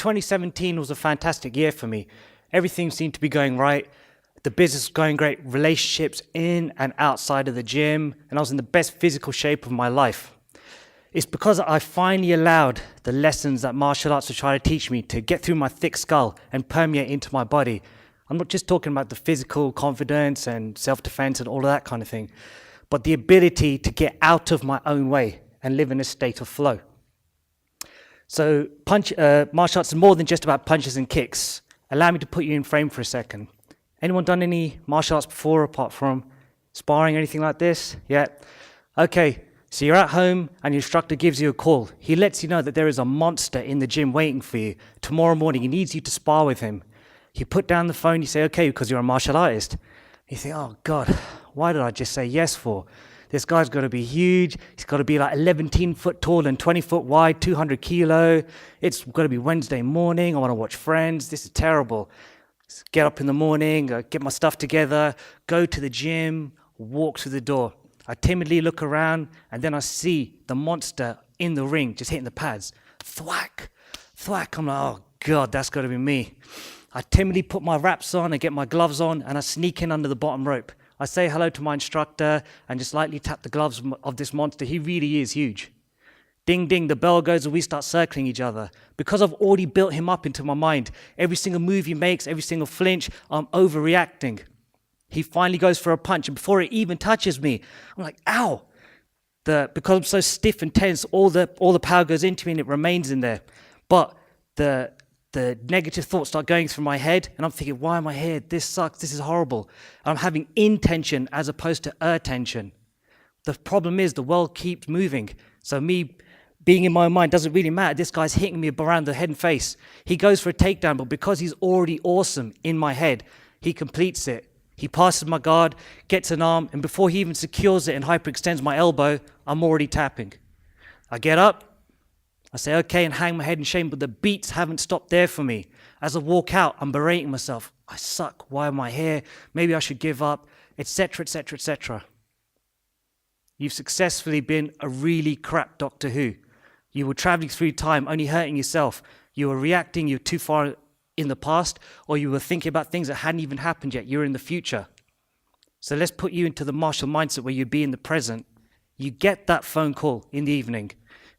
2017 was a fantastic year for me. Everything seemed to be going right. The business was going great, relationships in and outside of the gym, and I was in the best physical shape of my life. It's because I finally allowed the lessons that martial arts were trying to teach me to get through my thick skull and permeate into my body. I'm not just talking about the physical confidence and self-defense and all of that kind of thing, but the ability to get out of my own way and live in a state of flow. So martial arts is more than just about punches and kicks. Allow me to put you in frame for a second. Anyone done any martial arts before, apart from sparring or anything like this? Yeah. Okay, so you're at home and your instructor gives you a call. He lets you know that there is a monster in the gym waiting for you. Tomorrow morning, he needs you to spar with him. You put down the phone, you say, okay, because you're a martial artist. You think, oh God, why did I just say yes for? This guy's got to be huge. He's got to be like 11 foot tall and 20 foot wide, 200 kilo. It's got to be Wednesday morning. I want to watch Friends. This is terrible. Get up in the morning, get my stuff together, go to the gym, walk through the door. I timidly look around, and then I see the monster in the ring, just hitting the pads. Thwack, thwack. I'm like, oh God, that's got to be me. I timidly put my wraps on and get my gloves on, and I sneak in under the bottom rope. I say hello to my instructor and just lightly tap the gloves of this monster. He really is huge. Ding, ding, the bell goes and we start circling each other. Because I've already built him up into my mind, every single move he makes, every single flinch, I'm overreacting. He finally goes for a punch, and before it even touches me, I'm like, ow. Because I'm so stiff and tense, all the power goes into me and it remains in there. But the negative thoughts start going through my head, and I'm thinking, why am I here? This sucks. This is horrible. I'm having intention as opposed to attention. The problem is the world keeps moving. So me being in my mind doesn't really matter. This guy's hitting me around the head and face. He goes for a takedown, but because he's already awesome in my head, he completes it. He passes my guard, gets an arm, and before he even secures it and hyperextends my elbow, I'm already tapping. I get up. I say, okay, and hang my head in shame, but the beats haven't stopped there for me. As I walk out, I'm berating myself. I suck. Why am I here? Maybe I should give up, etc., etc., etc. You've successfully been a really crap Doctor Who. You were traveling through time, only hurting yourself. You were reacting, you were too far in the past, or you were thinking about things that hadn't even happened yet. You're in the future. So let's put you into the martial mindset where you'd be in the present. You get that phone call in the evening.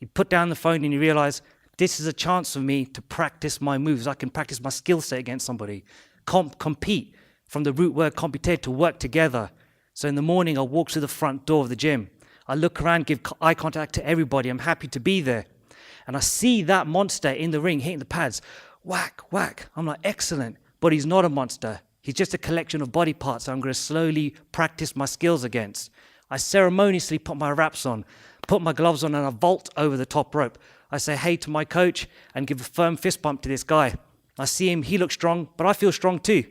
You put down the phone and you realize, this is a chance for me to practice my moves. I can practice my skill set against somebody. Compete, from the root word compete, to work together. So in the morning, I walk to the front door of the gym. I look around, give eye contact to everybody. I'm happy to be there. And I see that monster in the ring hitting the pads. Whack, whack. I'm like, excellent. But he's not a monster. He's just a collection of body parts that I'm going to slowly practice my skills against. I ceremoniously put my wraps on, put my gloves on, and I vault over the top rope. I say hey to my coach and give a firm fist bump to this guy. I see him, he looks strong, but I feel strong too.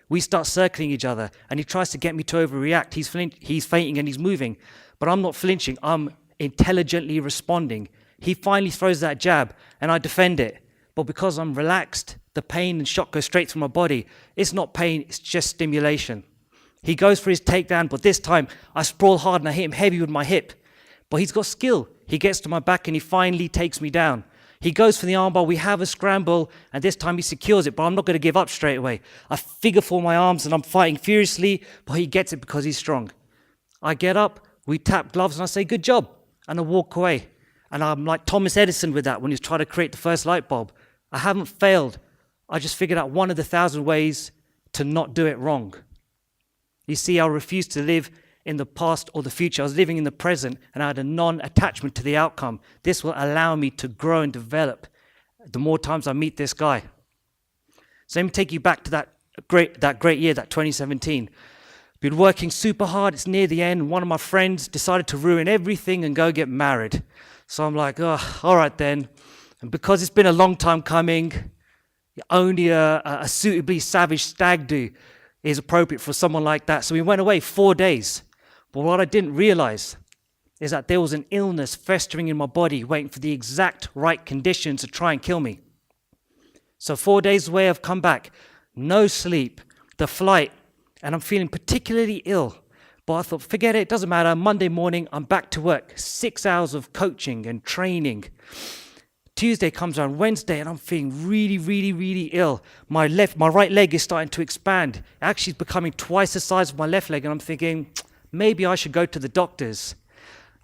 We start circling each other, and he tries to get me to overreact. He's fainting and he's moving, but I'm not flinching. I'm intelligently responding. He finally throws that jab, and I defend it. But because I'm relaxed, the pain and shock go straight through my body. It's not pain, it's just stimulation. He goes for his takedown, but this time I sprawl hard and I hit him heavy with my hip. But he's got skill. He gets to my back and he finally takes me down. He goes for the armbar, we have a scramble, and this time he secures it, but I'm not going to give up straight away. I figure four my arms and I'm fighting furiously, but he gets it because he's strong. I get up, we tap gloves, and I say, good job, and I walk away. And I'm like Thomas Edison with that when he's trying to create the first light bulb. I haven't failed. I just figured out one of the 1,000 ways to not do it wrong. You see, I refused to live in the past or the future. I was living in the present, and I had a non-attachment to the outcome. This will allow me to grow and develop the more times I meet this guy. So let me take you back to that great year, that 2017. Been working super hard. It's near the end. One of my friends decided to ruin everything and go get married. So I'm like, oh, all right then. And because it's been a long time coming, only a suitably savage stag do is appropriate for someone like that. So we went away 4 days. But what I didn't realize is that there was an illness festering in my body, waiting for the exact right conditions to try and kill me. So 4 days away, I've come back. No sleep, the flight, and I'm feeling particularly ill. But I thought, forget it, doesn't matter. Monday morning, I'm back to work. 6 hours of coaching and training. Tuesday comes around, Wednesday, and I'm feeling really, really, really ill. My right leg is starting to expand. Actually, it's becoming twice the size of my left leg, and I'm thinking, maybe I should go to the doctors.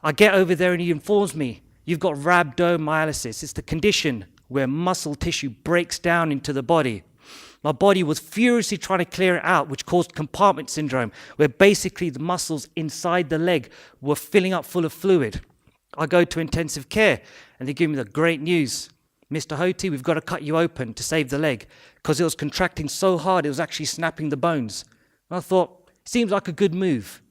I get over there and he informs me, you've got rhabdomyolysis. It's the condition where muscle tissue breaks down into the body. My body was furiously trying to clear it out, which caused compartment syndrome, where basically the muscles inside the leg were filling up full of fluid. I go to intensive care and they give me the great news. Mr. Hothi, we've got to cut you open to save the leg because it was contracting so hard it was actually snapping the bones. And I thought, seems like a good move.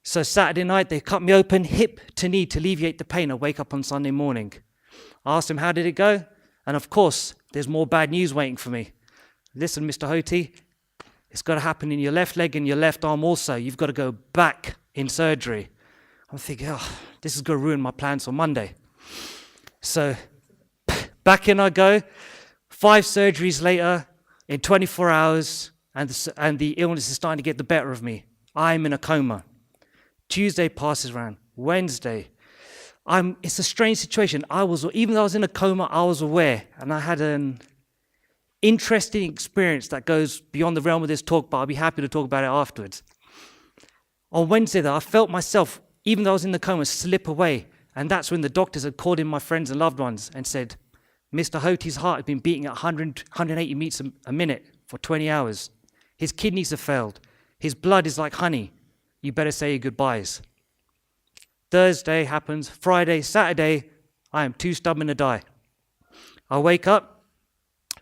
So Saturday night they cut me open, hip to knee to alleviate the pain. I wake up on Sunday morning. I asked him, how did it go? And of course, there's more bad news waiting for me. Listen, Mr. Hothi, it's got to happen in your left leg and your left arm also. You've got to go back in surgery. I'm thinking, oh, this is going to ruin my plans for Monday. So back in I go. 5 surgeries later, in 24 hours, and the illness is starting to get the better of me. I'm in a coma. Tuesday passes around. Wednesday, it's a strange situation. Even though I was in a coma, I was aware, and I had an interesting experience that goes beyond the realm of this talk, but I'll be happy to talk about it afterwards. On Wednesday, though, I felt myself, even though I was in the coma, slip away, and that's when the doctors had called in my friends and loved ones and said, Mr. Hothi's heart had been beating at 180 beats a minute for 20 hours. His kidneys have failed. His blood is like honey. You better say your goodbyes. Thursday happens. Friday, Saturday, I am too stubborn to die. I wake up,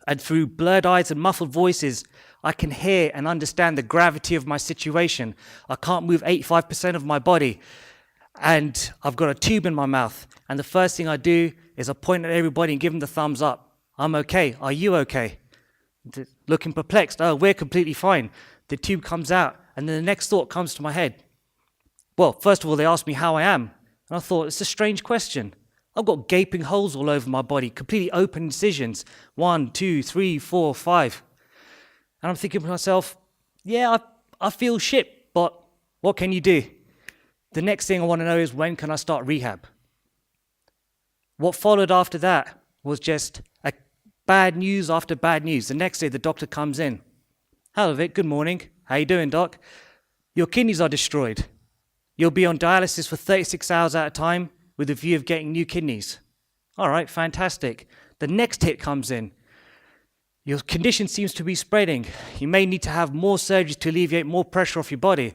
and through blurred eyes and muffled voices, I can hear and understand the gravity of my situation. I can't move 85% of my body, and I've got a tube in my mouth. And the first thing I do is I point at everybody and give them the thumbs up. I'm okay. Are you okay? Looking perplexed. Oh, we're completely fine. The tube comes out, and then the next thought comes to my head. Well, first of all, they asked me how I am, and I thought, it's a strange question. I've got gaping holes all over my body, completely open incisions. 1, 2, 3, 4, 5. And I'm thinking to myself, yeah, I feel shit, but what can you do? The next thing I want to know is, when can I start rehab? What followed after that was just bad news after bad news. The next day, the doctor comes in. Hello, Vik. Good morning. How you doing, doc? Your kidneys are destroyed. You'll be on dialysis for 36 hours at a time with a view of getting new kidneys. All right, fantastic. The next hit comes in. Your condition seems to be spreading. You may need to have more surgeries to alleviate more pressure off your body.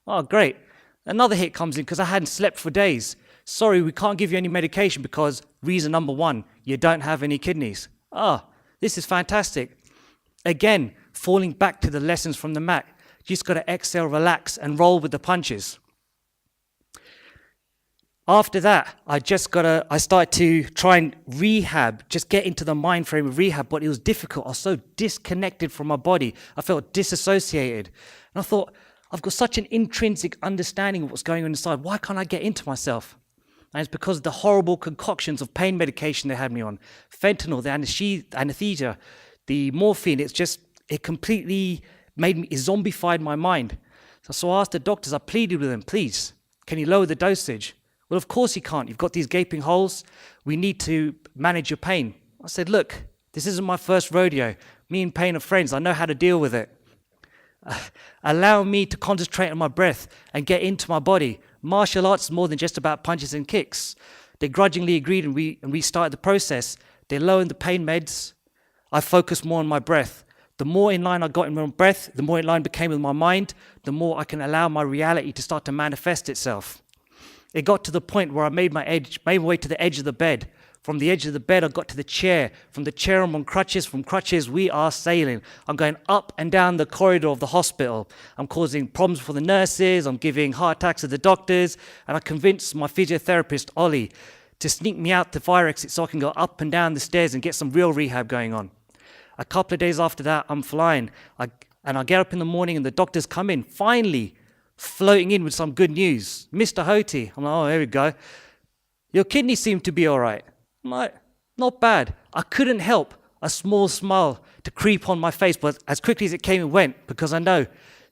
Oh, great. Another hit comes in because I hadn't slept for days. Sorry, we can't give you any medication because reason number 1, you don't have any kidneys. Ah, this is fantastic. Again, falling back to the lessons from the mat. You just got to exhale, relax, and roll with the punches. After that, I started to try and rehab, just get into the mind frame of rehab, but it was difficult. I was so disconnected from my body. I felt disassociated. And I thought, I've got such an intrinsic understanding of what's going on inside. Why can't I get into myself? And it's because of the horrible concoctions of pain medication they had me on. Fentanyl, the anesthesia, the morphine, it completely it zombified my mind. So I asked the doctors, I pleaded with them, please, can you lower the dosage? Well, of course you can't. You've got these gaping holes. We need to manage your pain. I said, look, this isn't my first rodeo. Me and pain are friends. I know how to deal with it. Allow me to concentrate on my breath and get into my body. Martial arts is more than just about punches and kicks. They grudgingly agreed and we started the process. They lowered the pain meds. I focused more on my breath. The more in line I got in my breath, the more in line became with my mind, the more I can allow my reality to start to manifest itself. It got to the point where I made my way to the edge of the bed. From the edge of the bed, I got to the chair. From the chair, I'm on crutches. From crutches, we are sailing. I'm going up and down the corridor of the hospital. I'm causing problems for the nurses. I'm giving heart attacks to the doctors. And I convinced my physiotherapist, Ollie, to sneak me out the fire exit so I can go up and down the stairs and get some real rehab going on. A couple of days after that, I'm flying. I get up in the morning and the doctors come in, finally floating in with some good news. Mr. Hothi. I'm like, oh, here we go. Your kidneys seem to be all right. I'm like, not bad. I couldn't help a small smile to creep on my face, but as quickly as it came, it went, because I know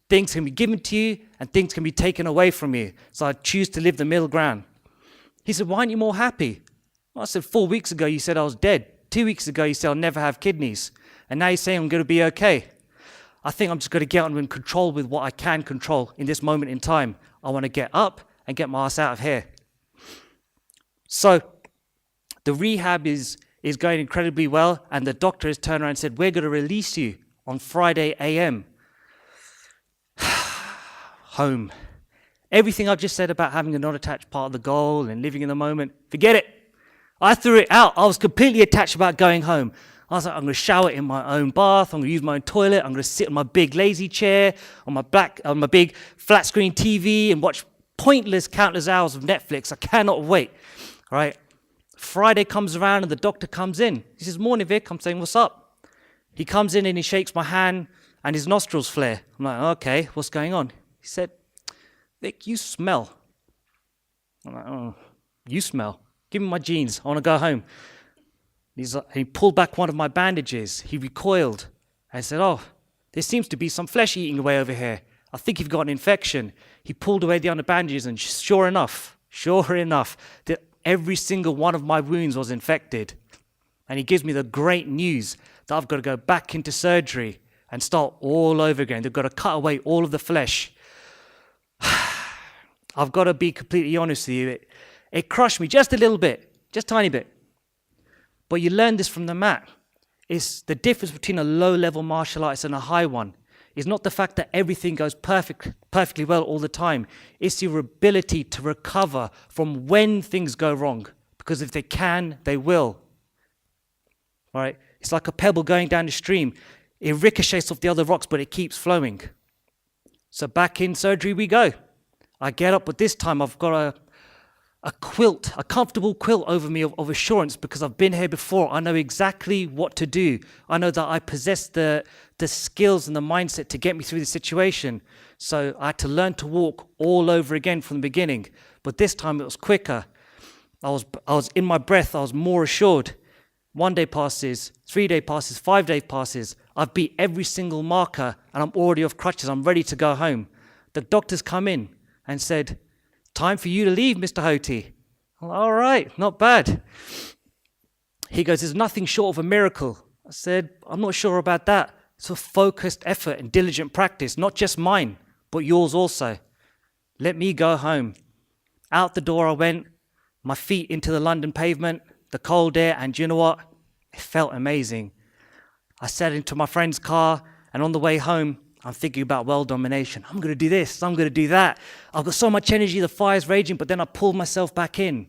things can be given to you and things can be taken away from you. So I choose to live the middle ground. He said, why aren't you more happy? I said, 4 weeks ago you said I was dead. 2 weeks ago you said I'll never have kidneys. And now you're saying I'm going to be okay. I think I'm just going to get on and control with what I can control in this moment in time. I want to get up and get my ass out of here. So the rehab is going incredibly well, and the doctor has turned around and said, we're going to release you on Friday AM. Home. Everything I've just said about having a non-attached part of the goal and living in the moment, forget it. I threw it out. I was completely attached about going home. I was like, I'm going to shower in my own bath. I'm going to use my own toilet. I'm going to sit on my big lazy chair, on my big flat screen TV and watch pointless countless hours of Netflix. I cannot wait. Right? Friday comes around and the doctor comes in. He says, morning, Vik. I'm saying, what's up? He comes in and he shakes my hand and his nostrils flare. I'm like, okay, what's going on? He said, Vik, you smell. I'm like, oh, you smell. Give me my jeans. I want to go home. He pulled back one of my bandages. He recoiled. I said, oh, there seems to be some flesh eating away over here. I think you've got an infection. He pulled away the other bandages and sure enough, that every single one of my wounds was infected. And he gives me the great news that I've got to go back into surgery and start all over again. They've got to cut away all of the flesh. I've got to be completely honest with you. It crushed me just a little bit, just a tiny bit. But you learn this from the mat. It's the difference between a low-level martial artist and a high one. It's not the fact that everything goes perfectly well all the time. It's your ability to recover from when things go wrong. Because if they can, they will. All right? It's like a pebble going down the stream. It ricochets off the other rocks, but it keeps flowing. So back in surgery we go. I get up, but this time I've got a quilt, a comfortable quilt over me of assurance because I've been here before. I know exactly what to do. I know that I possess the skills and the mindset to get me through the situation. So I had to learn to walk all over again from the beginning. But this time it was quicker. I was in my breath. I was more assured. 1 day passes, 3 day passes, 5 day passes. I've beat every single marker and I'm already off crutches. I'm ready to go home. The doctors come in and said, time for you to leave, Mr. Hothi. I'm like, all right, not bad. He goes, there's nothing short of a miracle. I said, I'm not sure about that. It's a focused effort and diligent practice, not just mine, but yours also. Let me go home. Out the door I went, my feet into the London pavement, the cold air, and you know what? It felt amazing. I sat into my friend's car, and on the way home, I'm thinking about world domination. I'm going to do this. I'm going to do that. I've got so much energy. The fire's raging, but then I pull myself back in.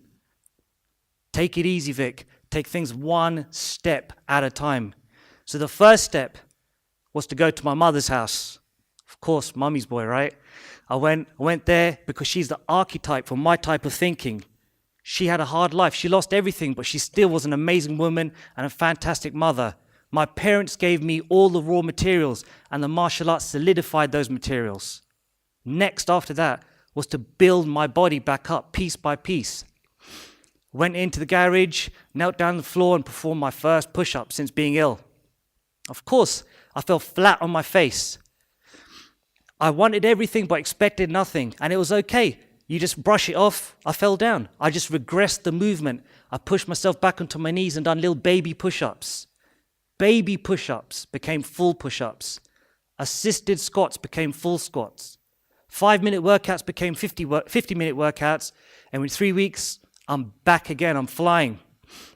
Take it easy, Vik. Take things one step at a time. So the first step was to go to my mother's house. Of course, mummy's boy, right? I went there because she's the archetype for my type of thinking. She had a hard life. She lost everything, but she still was an amazing woman and a fantastic mother. My parents gave me all the raw materials, and the martial arts solidified those materials. Next, after that, was to build my body back up piece by piece. Went into the garage, knelt down on the floor, and performed my first push-up since being ill. Of course, I fell flat on my face. I wanted everything but expected nothing, and it was okay. You just brush it off. I fell down. I just regressed the movement. I pushed myself back onto my knees and done little baby push-ups. Baby push-ups became full push-ups. Assisted squats became full squats. 5-minute workouts became 50-minute workouts. And in 3 weeks, I'm back again. I'm flying.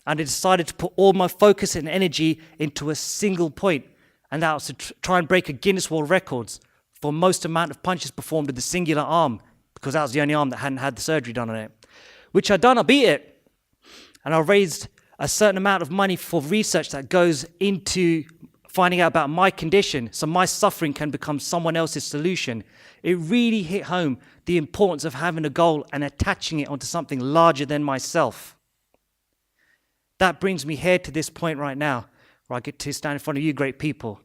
And I decided to put all my focus and energy into a single point. And that was to try and break a Guinness World Records for most amount of punches performed with a singular arm, because that was the only arm that hadn't had the surgery done on it. Which I done. I beat it. And I raised a certain amount of money for research that goes into finding out about my condition so my suffering can become someone else's solution. It really hit home the importance of having a goal and attaching it onto something larger than myself. That brings me here to this point right now, where I get to stand in front of you great people.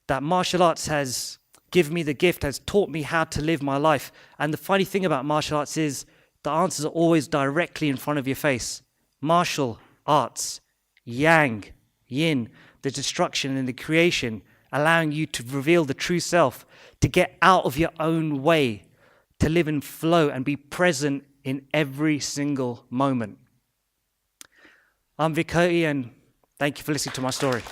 That martial arts has given me the gift, has taught me how to live my life. And the funny thing about martial arts is the answers are always directly in front of your face. Martial arts, yang, yin, the destruction and the creation, allowing you to reveal the true self, to get out of your own way, to live in flow and be present in every single moment. I'm Vik Hothi, and thank you for listening to my story.